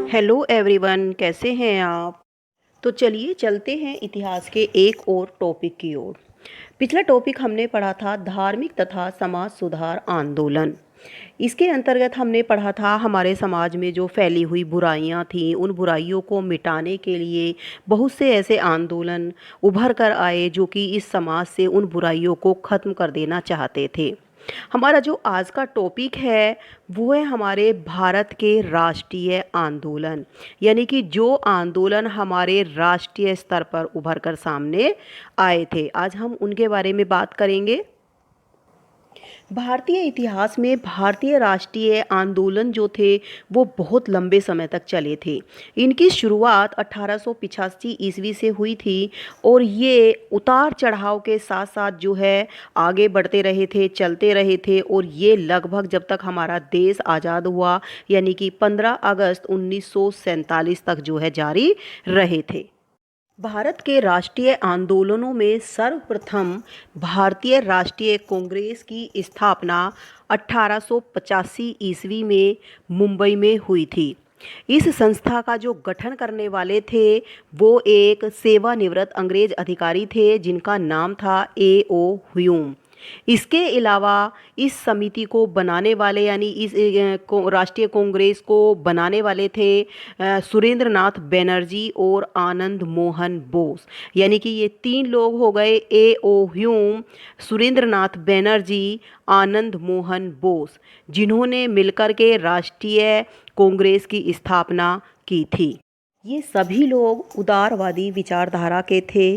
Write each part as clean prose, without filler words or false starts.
Hello everyone, कैसे हैं आप। तो चलिए चलते हैं इतिहास के एक और टॉपिक की ओर। पिछला टॉपिक हमने पढ़ा था धार्मिक तथा समाज सुधार आंदोलन। इसके अंतर्गत हमने पढ़ा था हमारे समाज में जो फैली हुई बुराइयां थीं, उन बुराइयों को मिटाने के लिए बहुत से ऐसे आंदोलन उभर कर आए जो कि इस समाज से उन बुराइयों को ख़त्म कर देना चाहते थे। हमारा जो आज का टॉपिक है वो है हमारे भारत के राष्ट्रीय आंदोलन, यानी कि जो आंदोलन हमारे राष्ट्रीय स्तर पर उभर कर सामने आए थे। आज हम उनके बारे में बात करेंगे। भारतीय इतिहास में भारतीय राष्ट्रीय आंदोलन जो थे वो बहुत लंबे समय तक चले थे। इनकी शुरुआत 1885 ईस्वी से हुई थी और ये उतार चढ़ाव के साथ साथ जो है आगे बढ़ते रहे थे, चलते रहे थे और ये लगभग जब तक हमारा देश आज़ाद हुआ यानी कि 15 अगस्त 1947 तक जो है जारी रहे थे। भारत के राष्ट्रीय आंदोलनों में सर्वप्रथम भारतीय राष्ट्रीय कांग्रेस की स्थापना 1885 ईस्वी में मुंबई में हुई थी। इस संस्था का जो गठन करने वाले थे वो एक सेवानिवृत्त अंग्रेज अधिकारी थे जिनका नाम था A.O. ह्यूम। इसके अलावा इस समिति को बनाने वाले यानी इस राष्ट्रीय कांग्रेस को बनाने वाले थे सुरेंद्र नाथ बनर्जी और आनंद मोहन बोस। यानी कि ये तीन लोग हो गए, A.O. ह्यूम, सुरेंद्र नाथ बनर्जी, आनंद मोहन बोस, जिन्होंने मिलकर के राष्ट्रीय कांग्रेस की स्थापना की थी। ये सभी लोग उदारवादी विचारधारा के थे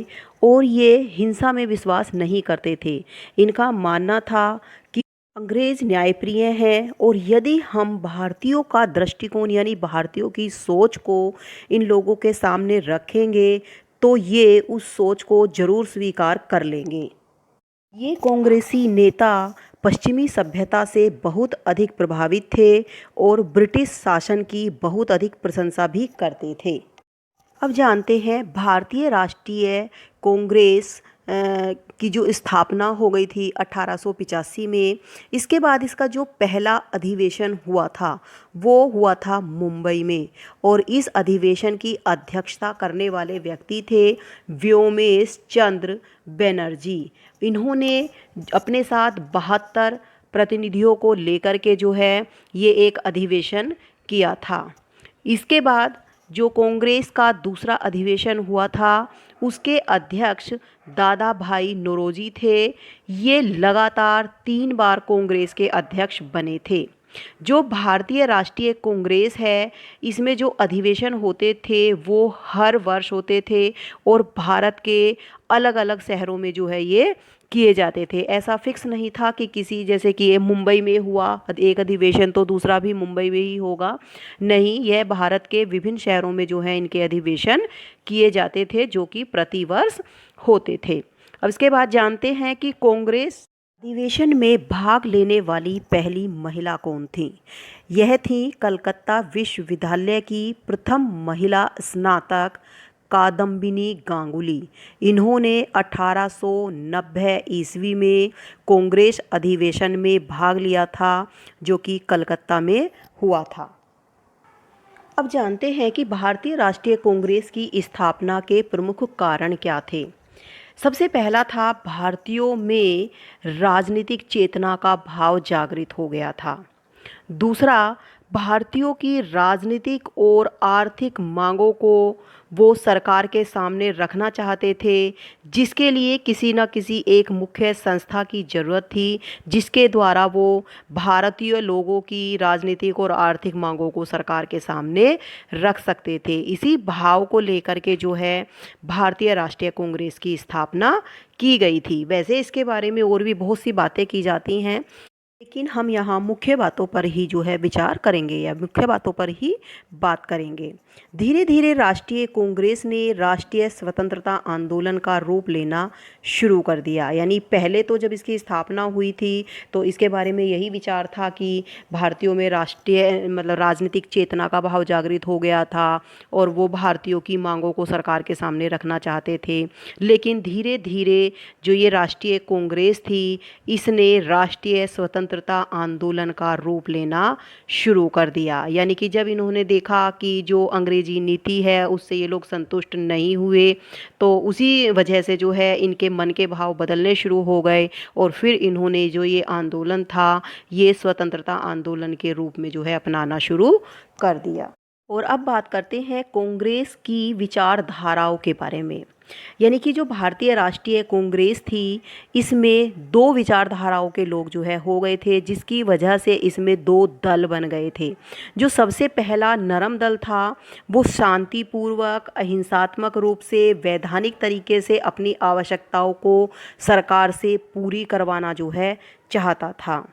और ये हिंसा में विश्वास नहीं करते थे। इनका मानना था कि अंग्रेज न्यायप्रिय हैं और यदि हम भारतीयों का दृष्टिकोण यानी भारतीयों की सोच को इन लोगों के सामने रखेंगे तो ये उस सोच को ज़रूर स्वीकार कर लेंगे। ये कांग्रेसी नेता पश्चिमी सभ्यता से बहुत अधिक प्रभावित थे और ब्रिटिश शासन की बहुत अधिक प्रशंसा भी करते थे। अब जानते हैं भारतीय राष्ट्रीय कांग्रेस की जो स्थापना हो गई थी 1885 में। इसके बाद इसका जो पहला अधिवेशन हुआ था वो हुआ था मुंबई में और इस अधिवेशन की अध्यक्षता करने वाले व्यक्ति थे व्योमेश चंद्र बनर्जी। इन्होंने अपने साथ 72 प्रतिनिधियों को लेकर के जो है ये एक अधिवेशन किया था। इसके बाद जो कांग्रेस का दूसरा अधिवेशन हुआ था उसके अध्यक्ष दादा भाई नौरोजी थे। ये लगातार 3 बार कांग्रेस के अध्यक्ष बने थे। जो भारतीय राष्ट्रीय कांग्रेस है इसमें जो अधिवेशन होते थे वो हर वर्ष होते थे और भारत के अलग अलग शहरों में जो है ये किए जाते थे। ऐसा फिक्स नहीं था कि किसी जैसे कि ये मुंबई में हुआ एक अधिवेशन तो दूसरा भी मुंबई में ही होगा। नहीं, यह भारत के विभिन्न शहरों में जो है इनके अधिवेशन किए जाते थे जो कि प्रतिवर्ष होते थे। अब इसके बाद जानते हैं कि कांग्रेस अधिवेशन में भाग लेने वाली पहली महिला कौन थी। यह थी कलकत्ता विश्वविद्यालय की प्रथम महिला स्नातक कादम्बिनी गांगुली। इन्होंने 1890 ईस्वी में कांग्रेस अधिवेशन में भाग लिया था जो कि कलकत्ता में हुआ था। अब जानते हैं कि भारतीय राष्ट्रीय कांग्रेस की स्थापना के प्रमुख कारण क्या थे। सबसे पहला था भारतीयों में राजनीतिक चेतना का भाव जागृत हो गया था। दूसरा, भारतीयों की राजनीतिक और आर्थिक मांगों को वो सरकार के सामने रखना चाहते थे जिसके लिए किसी न किसी एक मुख्य संस्था की ज़रूरत थी जिसके द्वारा वो भारतीय लोगों की राजनीतिक और आर्थिक मांगों को सरकार के सामने रख सकते थे। इसी भाव को लेकर के जो है भारतीय राष्ट्रीय कांग्रेस की स्थापना की गई थी। वैसे इसके बारे में और भी बहुत सी बातें की जाती हैं लेकिन हम यहाँ मुख्य बातों पर ही जो है विचार करेंगे या मुख्य बातों पर ही बात करेंगे। धीरे धीरे राष्ट्रीय कांग्रेस ने राष्ट्रीय स्वतंत्रता आंदोलन का रूप लेना शुरू कर दिया। यानी पहले तो जब इसकी स्थापना हुई थी तो इसके बारे में यही विचार था कि भारतीयों में राष्ट्रीय राजनीतिक चेतना का भाव जागृत हो गया था और वो भारतीयों की मांगों को सरकार के सामने रखना चाहते थे। लेकिन धीरे धीरे जो ये राष्ट्रीय कांग्रेस थी इसने राष्ट्रीय स्वतंत्रता स्वतंत्रता आंदोलन का रूप लेना शुरू कर दिया। यानी कि जब इन्होंने देखा कि जो अंग्रेजी नीति है उससे ये लोग संतुष्ट नहीं हुए, तो उसी वजह से जो है इनके मन के भाव बदलने शुरू हो गए और फिर इन्होंने जो ये आंदोलन था ये स्वतंत्रता आंदोलन के रूप में जो है अपनाना शुरू कर दिया। और अब बात करते हैं कांग्रेस की विचारधाराओं के बारे में। यानी कि जो भारतीय राष्ट्रीय कांग्रेस थी, इसमें दो विचारधाराओं के लोग जो है हो गए थे, जिसकी वजह से इसमें दो दल बन गए थे। जो सबसे पहला नरम दल था वो शांतिपूर्वक अहिंसात्मक रूप से वैधानिक तरीके से अपनी आवश्यकताओं को सरकार से पूरी करवाना जो है चाहता था।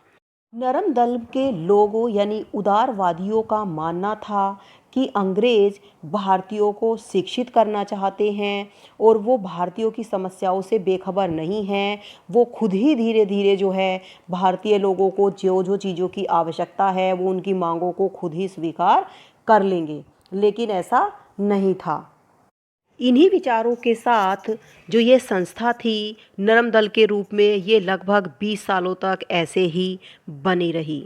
नरम दल के लोगों यानी उदारवादियों का मानना था कि अंग्रेज भारतीयों को शिक्षित करना चाहते हैं और वो भारतीयों की समस्याओं से बेखबर नहीं हैं। वो खुद ही धीरे धीरे जो है भारतीय लोगों को जो जो चीज़ों की आवश्यकता है वो उनकी मांगों को खुद ही स्वीकार कर लेंगे, लेकिन ऐसा नहीं था। इन्हीं विचारों के साथ जो ये संस्था थी नरम दल के रूप में, ये लगभग 20 सालों तक ऐसे ही बनी रही।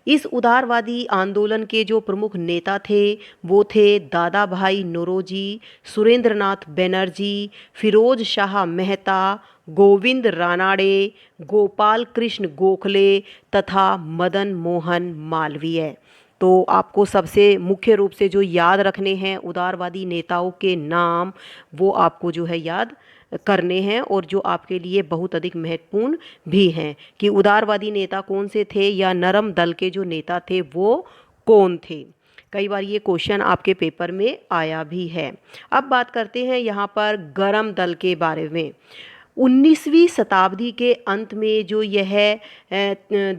इस उदारवादी आंदोलन के जो प्रमुख नेता थे वो थे दादा भाई नौरोजी, सुरेंद्रनाथ बनर्जी, फिरोज शाह मेहता, गोविंद रानाडे, गोपाल कृष्ण गोखले तथा मदन मोहन मालवीय। तो आपको सबसे मुख्य रूप से जो याद रखने हैं उदारवादी नेताओं के नाम, वो आपको जो है याद करने हैं और जो आपके लिए बहुत अधिक महत्वपूर्ण भी हैं कि उदारवादी नेता कौन से थे या नरम दल के जो नेता थे वो कौन थे। कई बार ये क्वेश्चन आपके पेपर में आया भी है। अब बात करते हैं यहाँ पर गरम दल के बारे में। 19वीं शताब्दी के अंत में जो यह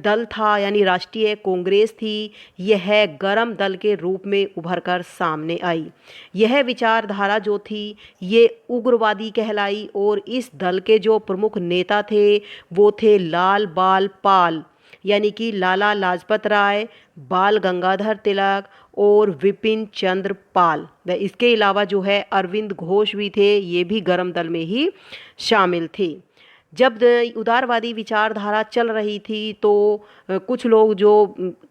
दल था यानी राष्ट्रीय कांग्रेस थी, यह गरम दल के रूप में उभर कर सामने आई। यह विचारधारा जो थी ये उग्रवादी कहलाई और इस दल के जो प्रमुख नेता थे वो थे लाल बाल पाल यानी कि लाला लाजपत राय, बाल गंगाधर तिलक और विपिन चंद्र पाल। व इसके अलावा जो है अरविंद घोष भी थे, ये भी गरम दल में ही शामिल थे। जब उदारवादी विचारधारा चल रही थी तो कुछ लोग जो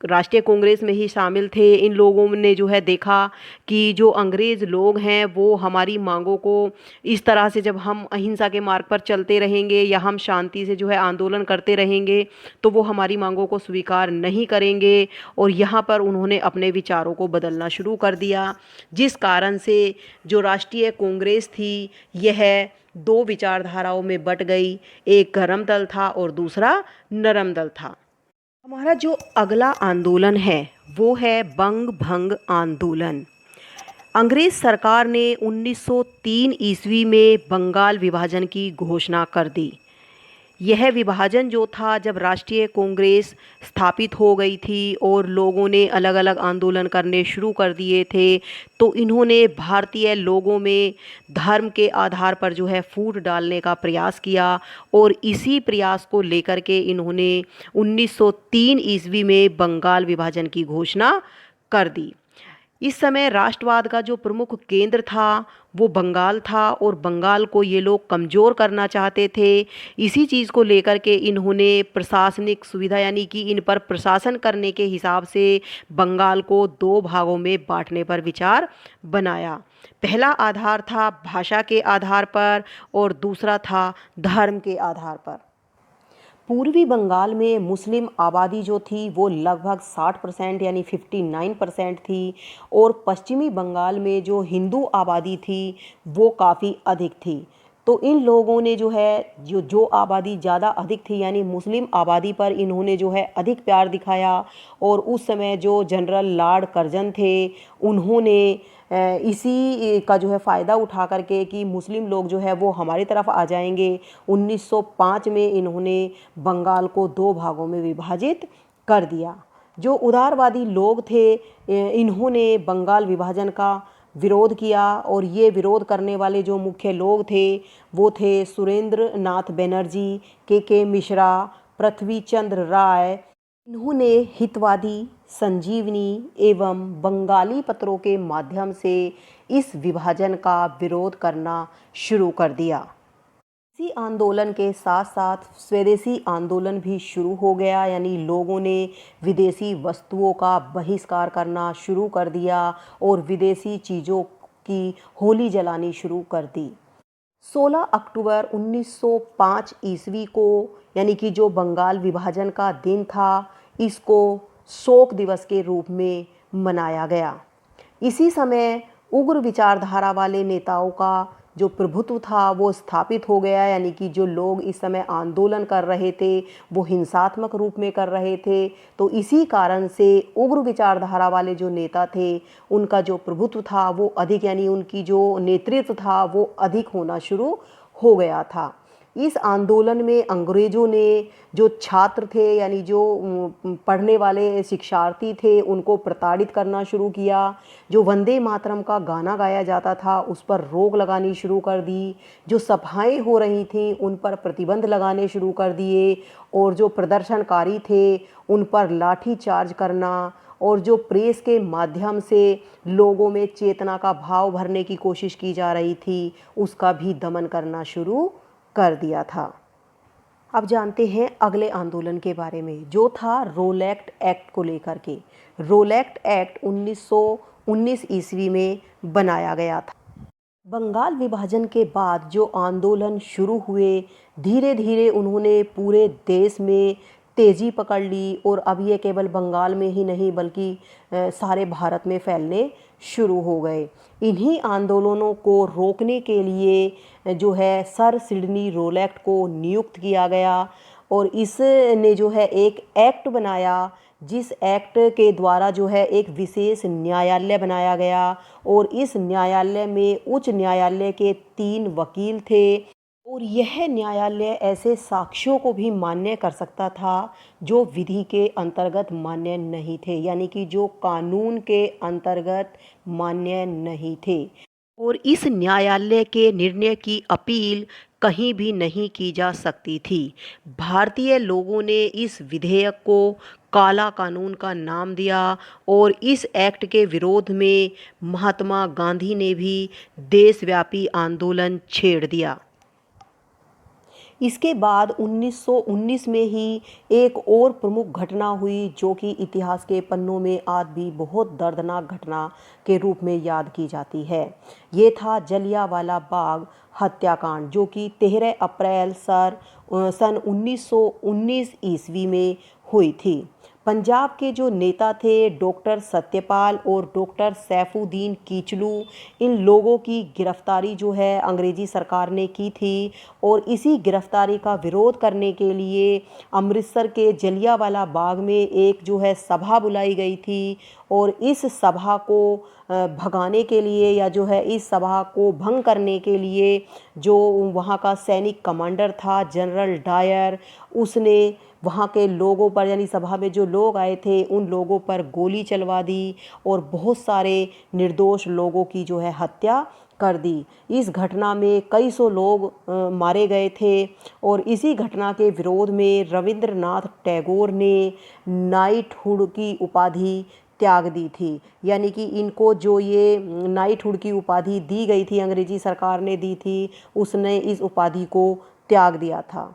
राष्ट्रीय कांग्रेस में ही शामिल थे, इन लोगों ने जो है देखा कि जो अंग्रेज़ लोग हैं वो हमारी मांगों को इस तरह से, जब हम अहिंसा के मार्ग पर चलते रहेंगे या हम शांति से जो है आंदोलन करते रहेंगे तो वो हमारी मांगों को स्वीकार नहीं करेंगे। और यहाँ पर उन्होंने अपने विचारों को बदलना शुरू कर दिया, जिस कारण से जो राष्ट्रीय कांग्रेस थी यह दो विचारधाराओं में बट गई। एक गरम दल था और दूसरा नरम दल था। हमारा जो अगला आंदोलन है वो है बंग भंग आंदोलन। अंग्रेज सरकार ने 1903 ईस्वी में बंगाल विभाजन की घोषणा कर दी। यह विभाजन जो था जब राष्ट्रीय कांग्रेस स्थापित हो गई थी और लोगों ने अलग अलग आंदोलन करने शुरू कर दिए थे, तो इन्होंने भारतीय लोगों में धर्म के आधार पर जो है फूट डालने का प्रयास किया और इसी प्रयास को लेकर के इन्होंने 1903 ईस्वी में बंगाल विभाजन की घोषणा कर दी। इस समय राष्ट्रवाद का जो प्रमुख केंद्र था वो बंगाल था और बंगाल को ये लोग कमज़ोर करना चाहते थे। इसी चीज़ को लेकर के इन्होंने प्रशासनिक सुविधा यानी कि इन पर प्रशासन करने के हिसाब से बंगाल को दो भागों में बांटने पर विचार बनाया। पहला आधार था भाषा के आधार पर और दूसरा था धर्म के आधार पर। पूर्वी बंगाल में मुस्लिम आबादी जो थी वो लगभग 60% यानी 59% थी और पश्चिमी बंगाल में जो हिंदू आबादी थी वो काफ़ी अधिक थी। तो इन लोगों ने जो है जो आबादी ज़्यादा अधिक थी यानी मुस्लिम आबादी पर इन्होंने जो है अधिक प्यार दिखाया और उस समय जो जनरल लॉर्ड कर्जन थे उन्होंने इसी का जो है फ़ायदा उठा करके कि मुस्लिम लोग जो है वो हमारी तरफ आ जाएंगे, 1905 में इन्होंने बंगाल को दो भागों में विभाजित कर दिया। जो उदारवादी लोग थे इन्होंने बंगाल विभाजन का विरोध किया और ये विरोध करने वाले जो मुख्य लोग थे वो थे सुरेंद्र नाथ बनर्जी, के मिश्रा, पृथ्वी चंद्र राय। इन्होंने हितवादी, संजीवनी एवं बंगाली पत्रों के माध्यम से इस विभाजन का विरोध करना शुरू कर दिया। इसी आंदोलन के साथ साथ स्वदेशी आंदोलन भी शुरू हो गया, यानी लोगों ने विदेशी वस्तुओं का बहिष्कार करना शुरू कर दिया और विदेशी चीज़ों की होली जलानी शुरू कर दी। 16 अक्टूबर 1905 ईस्वी को, यानी कि जो बंगाल विभाजन का दिन था, इसको शोक दिवस के रूप में मनाया गया। इसी समय उग्र विचारधारा वाले नेताओं का जो प्रभुत्व था वो स्थापित हो गया, यानी कि जो लोग इस समय आंदोलन कर रहे थे वो हिंसात्मक रूप में कर रहे थे। तो इसी कारण से उग्र विचारधारा वाले जो नेता थे उनका जो प्रभुत्व था वो अधिक, यानी उनकी जो नेतृत्व था वो अधिक होना शुरू हो गया था। इस आंदोलन में अंग्रेज़ों ने जो छात्र थे, यानी जो पढ़ने वाले शिक्षार्थी थे, उनको प्रताड़ित करना शुरू किया। जो वंदे मातरम का गाना गाया जाता था उस पर रोक लगानी शुरू कर दी। जो सभाएं हो रही थीं उन पर प्रतिबंध लगाने शुरू कर दिए और जो प्रदर्शनकारी थे उन पर लाठी चार्ज करना और जो प्रेस के माध्यम से लोगों में चेतना का भाव भरने की कोशिश की जा रही थी उसका भी दमन करना शुरू कर दिया था। अब जानते हैं अगले आंदोलन के बारे में, जो था रोलैक्ट एक्ट को लेकर के। रोलैक्ट एक्ट 1919 ईस्वी में बनाया गया था। बंगाल विभाजन के बाद जो आंदोलन शुरू हुए, धीरे धीरे उन्होंने पूरे देश में तेज़ी पकड़ ली और अब ये केवल बंगाल में ही नहीं बल्कि सारे भारत में फैलने शुरू हो गए। इन्हीं आंदोलनों को रोकने के लिए जो है सर सिडनी रोलैक्ट को नियुक्त किया गया और इसने जो है एक एक्ट बनाया, जिस एक्ट के द्वारा जो है एक विशेष न्यायालय बनाया गया और इस न्यायालय में उच्च न्यायालय के 3 वकील थे और यह न्यायालय ऐसे साक्ष्यों को भी मान्य कर सकता था जो विधि के अंतर्गत मान्य नहीं थे, यानी कि जो कानून के अंतर्गत मान्य नहीं थे। और इस न्यायालय के निर्णय की अपील कहीं भी नहीं की जा सकती थी। भारतीय लोगों ने इस विधेयक को काला कानून का नाम दिया और इस एक्ट के विरोध में महात्मा गांधी ने भी देशव्यापी आंदोलन छेड़ दिया। इसके बाद 1919 में ही एक और प्रमुख घटना हुई जो कि इतिहास के पन्नों में आज भी बहुत दर्दनाक घटना के रूप में याद की जाती है। ये था जलियांवाला बाग हत्याकांड, जो कि 13 अप्रैल सन 1919 ईस्वी में हुई थी। पंजाब के जो नेता थे डॉक्टर सत्यपाल और डॉक्टर सैफुद्दीन कीचलू, इन लोगों की गिरफ्तारी जो है अंग्रेज़ी सरकार ने की थी और इसी गिरफ्तारी का विरोध करने के लिए अमृतसर के जलियांवाला बाग में एक जो है सभा बुलाई गई थी और इस सभा को भगाने के लिए या जो है इस सभा को भंग करने के लिए जो वहाँ का सैनिक कमांडर था जनरल डायर, उसने वहाँ के लोगों पर, यानी सभा में जो लोग आए थे उन लोगों पर गोली चलवा दी और बहुत सारे निर्दोष लोगों की जो है हत्या कर दी। इस घटना में कई सौ लोग मारे गए थे और इसी घटना के विरोध में रविंद्रनाथ टैगोर ने नाइटहुड की उपाधि त्याग दी थी, यानी कि इनको जो ये नाइटहुड की उपाधि दी गई थी, अंग्रेजी सरकार ने दी थी, उसने इस उपाधि को त्याग दिया था।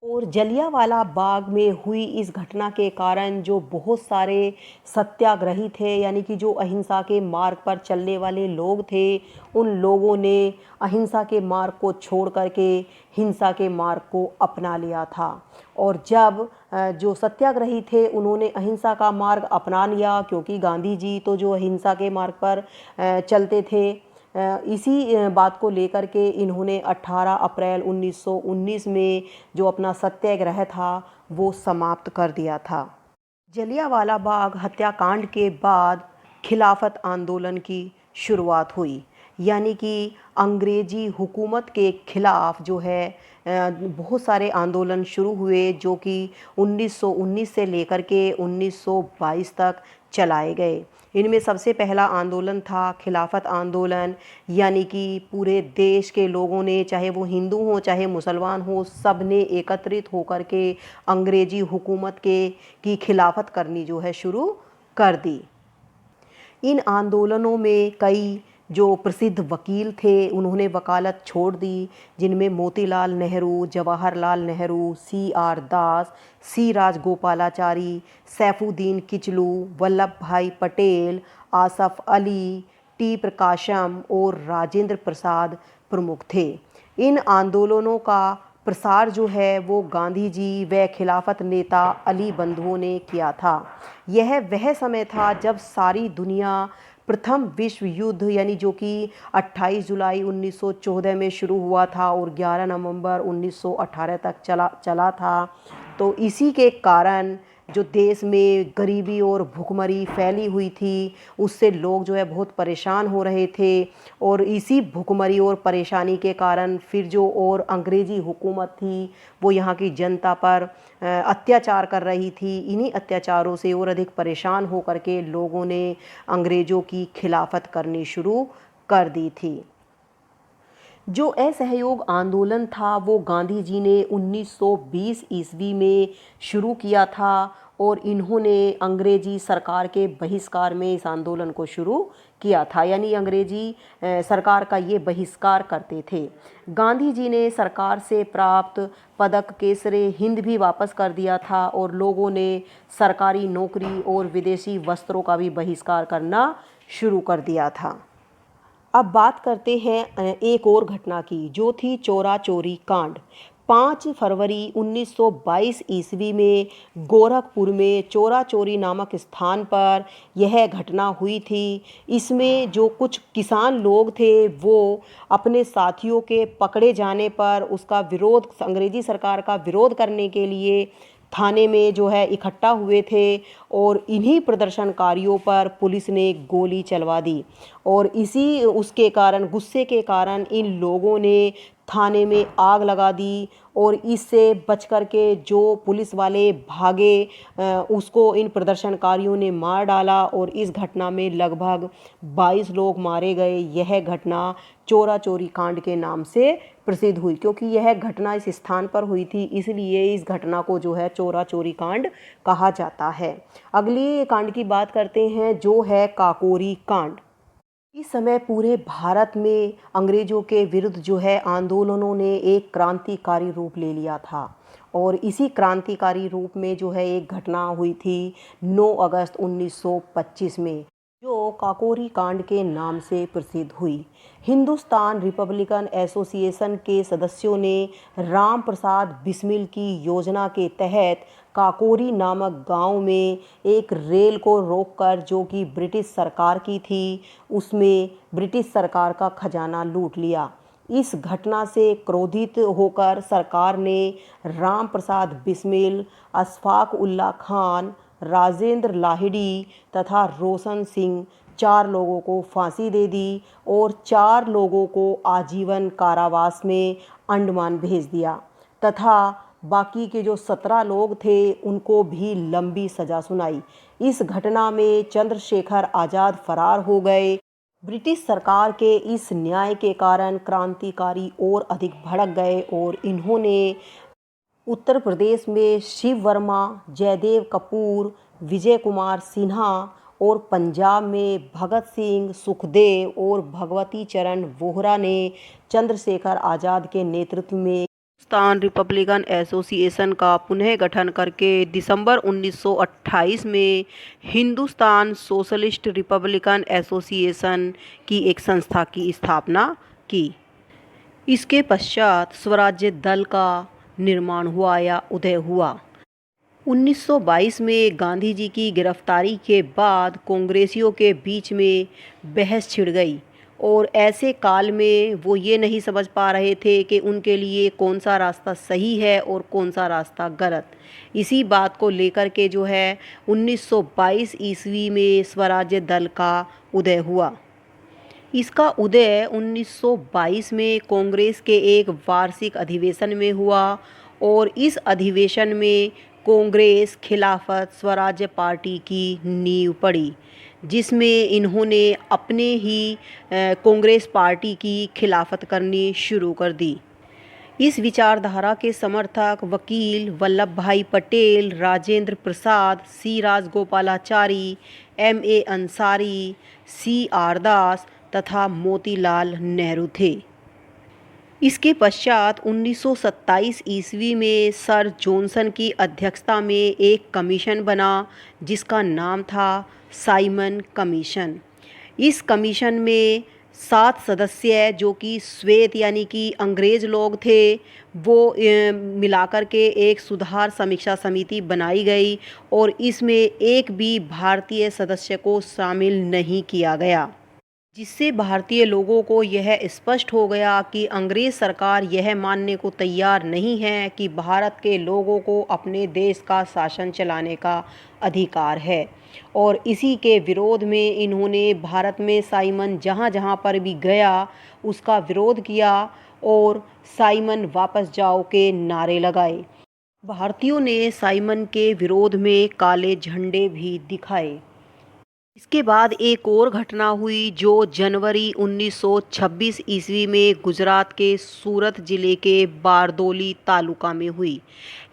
और जलियांवाला बाग में हुई इस घटना के कारण जो बहुत सारे सत्याग्रही थे, यानी कि जो अहिंसा के मार्ग पर चलने वाले लोग थे, उन लोगों ने अहिंसा के मार्ग को छोड़ करके हिंसा के मार्ग को अपना लिया था। और जब जो सत्याग्रही थे उन्होंने अहिंसा का मार्ग अपना लिया, क्योंकि गांधी जी तो जो अहिंसा के मार्ग पर चलते थे, इसी बात को लेकर के इन्होंने 18 अप्रैल 1919 में जो अपना सत्याग्रह था वो समाप्त कर दिया था। जलियांवाला बाग हत्याकांड के बाद खिलाफत आंदोलन की शुरुआत हुई, यानी कि अंग्रेजी हुकूमत के खिलाफ जो है बहुत सारे आंदोलन शुरू हुए जो कि 1919 से लेकर के 1922 तक चलाए गए। इनमें सबसे पहला आंदोलन था खिलाफत आंदोलन, यानी कि पूरे देश के लोगों ने, चाहे वो हिंदू हों चाहे मुसलमान हों, सब ने एकत्रित होकर के अंग्रेजी हुकूमत की खिलाफत करनी जो है शुरू कर दी। इन आंदोलनों में कई जो प्रसिद्ध वकील थे उन्होंने वकालत छोड़ दी, जिनमें मोतीलाल नेहरू, जवाहरलाल नेहरू, CR दास, C राजगोपालाचारी, सैफुद्दीन किचलू, वल्लभ भाई पटेल, आसफ अली, T प्रकाशम और राजेंद्र प्रसाद प्रमुख थे। इन आंदोलनों का प्रसार जो है वो गांधी जी व खिलाफत नेता अली बंधुओं ने किया था। यह वह समय था जब सारी दुनिया प्रथम विश्व युद्ध यानी जो कि 28 जुलाई 1914 में शुरू हुआ था और 11 नवंबर 1918 तक चला था। तो इसी के कारण जो देश में गरीबी और भुखमरी फैली हुई थी, उससे लोग जो है बहुत परेशान हो रहे थे। और इसी भुखमरी और परेशानी के कारण फिर जो और अंग्रेज़ी हुकूमत थी वो यहाँ की जनता पर अत्याचार कर रही थी। इन्हीं अत्याचारों से और अधिक परेशान होकर के लोगों ने अंग्रेज़ों की खिलाफत करनी शुरू कर दी थी। जो असहयोग आंदोलन था वो गांधी जी ने 1920 ईस्वी में शुरू किया था और इन्होंने अंग्रेजी सरकार के बहिष्कार में इस आंदोलन को शुरू किया था, यानी अंग्रेजी सरकार का ये बहिष्कार करते थे। गांधी जी ने सरकार से प्राप्त पदक केसरे हिंद भी वापस कर दिया था और लोगों ने सरकारी नौकरी और विदेशी वस्त्रों का भी बहिष्कार करना शुरू कर दिया था। अब बात करते हैं एक और घटना की, जो थी चोरा चोरी कांड। 5 फरवरी 1922 ईस्वी में गोरखपुर में चोरा चोरी नामक स्थान पर यह घटना हुई थी। इसमें जो कुछ किसान लोग थे वो अपने साथियों के पकड़े जाने पर उसका विरोध, अंग्रेजी सरकार का विरोध करने के लिए थाने में जो है इकट्ठा हुए थे और इन्हीं प्रदर्शनकारियों पर पुलिस ने गोली चलवा दी। और इसी उसके कारण, गुस्से के कारण इन लोगों ने थाने में आग लगा दी और इससे बच कर के जो पुलिस वाले भागे उसको इन प्रदर्शनकारियों ने मार डाला और इस घटना में लगभग 22 लोग मारे गए। यह घटना चोरा चोरी कांड के नाम से प्रसिद्ध हुई, क्योंकि यह घटना इस स्थान पर हुई थी, इसलिए इस घटना को जो है चोरा चोरी कांड कहा जाता है। अगली कांड की बात करते हैं जो है काकोरी कांड। इस समय पूरे भारत में अंग्रेज़ों के विरुद्ध जो है आंदोलनों ने एक क्रांतिकारी रूप ले लिया था और इसी क्रांतिकारी रूप में जो है एक घटना हुई थी 9 अगस्त 1925 में, जो काकोरी कांड के नाम से प्रसिद्ध हुई। हिंदुस्तान रिपब्लिकन एसोसिएशन के सदस्यों ने राम प्रसाद बिस्मिल की योजना के तहत काकोरी नामक गांव में एक रेल को रोककर, जो कि ब्रिटिश सरकार की थी, उसमें ब्रिटिश सरकार का खजाना लूट लिया। इस घटना से क्रोधित होकर सरकार ने राम प्रसाद बिस्मिल, अशफाक उल्ला खान, राजेंद्र लाहिड़ी तथा रोशन सिंह 4 लोगों को फांसी दे दी और 4 लोगों को आजीवन कारावास में अंडमान भेज दिया तथा बाकी के जो 17 लोग थे उनको भी लंबी सजा सुनाई। इस घटना में चंद्रशेखर आज़ाद फरार हो गए। ब्रिटिश सरकार के इस न्याय के कारण क्रांतिकारी और अधिक भड़क गए और इन्होंने उत्तर प्रदेश में शिव वर्मा, जयदेव कपूर, विजय कुमार सिन्हा और पंजाब में भगत सिंह, सुखदेव और भगवती चरण वोहरा ने चंद्रशेखर आज़ाद के नेतृत्व में हिंदुस्तान रिपब्लिकन एसोसिएशन का पुनः गठन करके दिसंबर 1928 में हिंदुस्तान सोशलिस्ट रिपब्लिकन एसोसिएशन की एक संस्था की स्थापना की। इसके पश्चात स्वराज्य दल का निर्माण हुआ या उदय हुआ। 1922 में गांधी जी की गिरफ्तारी के बाद कांग्रेसियों के बीच में बहस छिड़ गई और ऐसे काल में वो ये नहीं समझ पा रहे थे कि उनके लिए कौन सा रास्ता सही है और कौन सा रास्ता गलत। इसी बात को लेकर के जो है 1922 ईस्वी में स्वराज्य दल का उदय हुआ। इसका उदय 1922 में कांग्रेस के एक वार्षिक अधिवेशन में हुआ और इस अधिवेशन में कांग्रेस खिलाफत स्वराज्य पार्टी की नींव पड़ी, जिसमें इन्होंने अपने ही कांग्रेस पार्टी की खिलाफत करनी शुरू कर दी। इस विचारधारा के समर्थक वकील वल्लभ भाई Patel, Rajendra Prasad, C Rajagopalachari, MA Ansari, CR दास तथा मोतीलाल नेहरू थे। इसके पश्चात 1927 ईस्वी में सर जॉनसन की अध्यक्षता में एक कमीशन बना जिसका नाम था साइमन कमीशन। इस कमीशन में 7 सदस्य जो कि श्वेत यानी कि अंग्रेज़ लोग थे वो मिलाकर के एक सुधार समीक्षा समिति बनाई गई और इसमें एक भी भारतीय सदस्य को शामिल नहीं किया गया, जिससे भारतीय लोगों को यह स्पष्ट हो गया कि अंग्रेज़ सरकार यह मानने को तैयार नहीं है कि भारत के लोगों को अपने देश का शासन चलाने का अधिकार है। और इसी के विरोध में इन्होंने भारत में साइमन जहाँ जहाँ पर भी गया उसका विरोध किया और साइमन वापस जाओ के नारे लगाए। भारतीयों ने साइमन के विरोध में काले झंडे भी दिखाए। इसके बाद एक और घटना हुई जो जनवरी 1926 ईस्वी में गुजरात के सूरत ज़िले के बारदोली तालुका में हुई।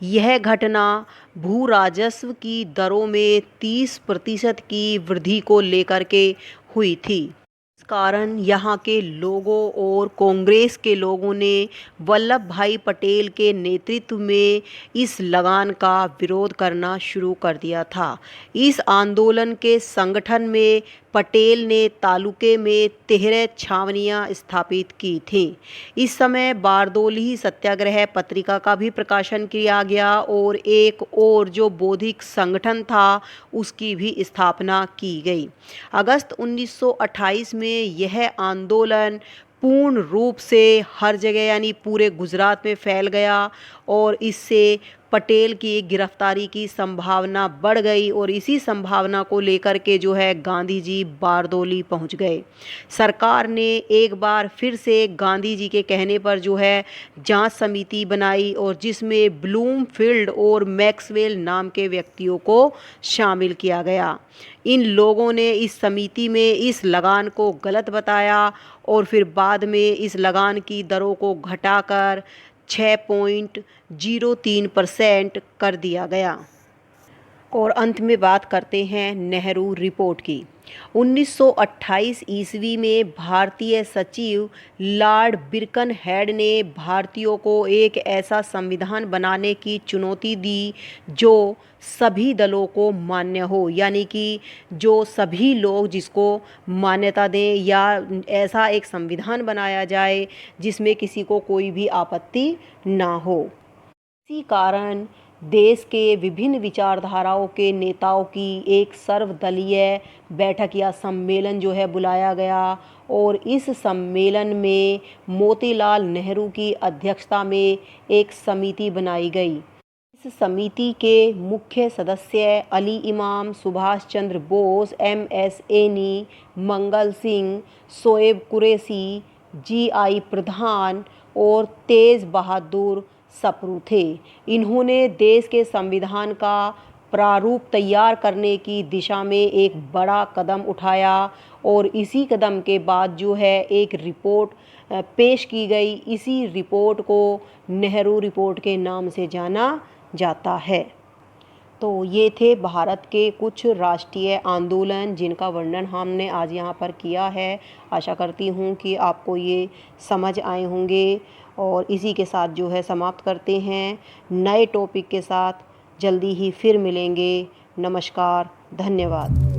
यह घटना भू राजस्व की दरों में 30% की वृद्धि को लेकर के हुई थी। इस कारण यहाँ के लोगों और कांग्रेस के लोगों ने वल्लभ भाई पटेल के नेतृत्व में इस लगान का विरोध करना शुरू कर दिया था। इस आंदोलन के संगठन में पटेल ने तालुके में 13 छावनियाँ स्थापित की थीं। इस समय बारदोली सत्याग्रह पत्रिका का भी प्रकाशन किया गया और एक और जो बौद्धिक संगठन था उसकी भी स्थापना की गई। अगस्त 1928 में यह आंदोलन पूर्ण रूप से हर जगह यानी पूरे गुजरात में फैल गया और इससे पटेल की गिरफ्तारी की संभावना बढ़ गई और इसी संभावना को लेकर के जो है गांधी जी बारदोली पहुंच गए। सरकार ने एक बार फिर से गांधी जी के कहने पर जो है जांच समिति बनाई और जिसमें ब्लूमफील्ड और मैक्सवेल नाम के व्यक्तियों को शामिल किया गया। इन लोगों ने इस समिति में इस लगान को गलत बताया और फिर बाद में इस लगान की दरों को घटाकर 6.03% कर दिया गया। और अंत में बात करते हैं नेहरू रिपोर्ट की। 1928 ईस्वी में भारतीय सचिव लॉर्ड बिरकनहेड ने भारतीयों को एक ऐसा संविधान बनाने की चुनौती दी जो सभी दलों को मान्य हो, यानी कि जो सभी लोग जिसको मान्यता दें या ऐसा एक संविधान बनाया जाए जिसमें किसी को कोई भी आपत्ति ना हो। इसी कारण देश के विभिन्न विचारधाराओं के नेताओं की एक सर्वदलीय बैठक या सम्मेलन जो है बुलाया गया और इस सम्मेलन में मोतीलाल नेहरू की अध्यक्षता में एक समिति बनाई गई। इस समिति के मुख्य सदस्य अली इमाम, Subhash Chandra Bose, MS any, Mangal Singh, Shoaib Qureshi, GI प्रधान और तेज बहादुर सप्रू थे। इन्होंने देश के संविधान का प्रारूप तैयार करने की दिशा में एक बड़ा कदम उठाया और इसी कदम के बाद जो है एक रिपोर्ट पेश की गई। इसी रिपोर्ट को नेहरू रिपोर्ट के नाम से जाना जाता है। तो ये थे भारत के कुछ राष्ट्रीय आंदोलन जिनका वर्णन हमने आज यहाँ पर किया है। आशा करती हूँ कि आपको ये समझ आए होंगे और इसी के साथ जो है समाप्त करते हैं। नए टॉपिक के साथ जल्दी ही फिर मिलेंगे। नमस्कार, धन्यवाद।